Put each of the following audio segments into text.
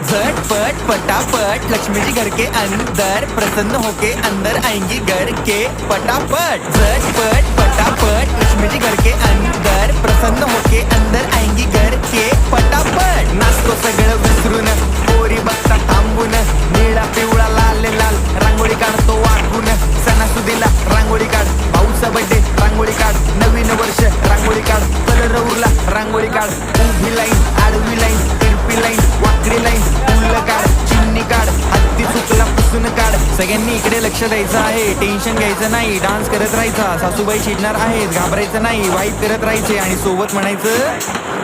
झटपट पटापट लक्ष्मी जी घर के अंदर प्रसन्न होके अंदर आएंगी घर के पटापट झटपट पटापट लक्ष्मी जी घर के अंदर प्रसन्न होके अंदर आएंगी घर के पटापट नाचतो सगळं विसरून पोरी बघता थांबून निळा पिवळा लाल लाल रांगोळी काढतो वाकून सणासुदीला रांगोळी काढ भाऊचा बड्डे रांगोळी काढ नवीन वर्ष रांगोळी काढ कलर उरला रांगोळी काढ उभी लाईन आडवी लाईन तिरपी लाईन वाकडी लाईन फुल काढ चिन्नी काढ हत्ती चुकला पुसून काढ सगळ्यांनी इकडे लक्ष द्यायचं आहे टेन्शन घ्यायचं नाही डान्स करत राहायचा सासूबाई चिडणार आहेत घाबरायचं नाही वाईट करत राहायचे आणि सोबत म्हणायचं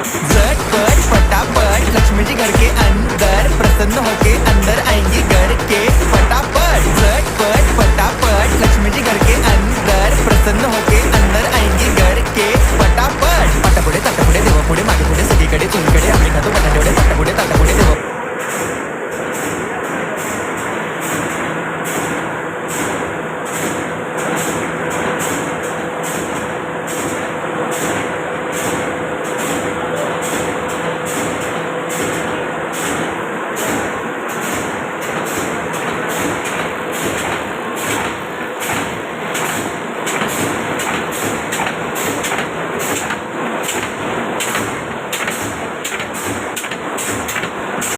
झटपट पटापट लक्ष्मीजी घर के अंदर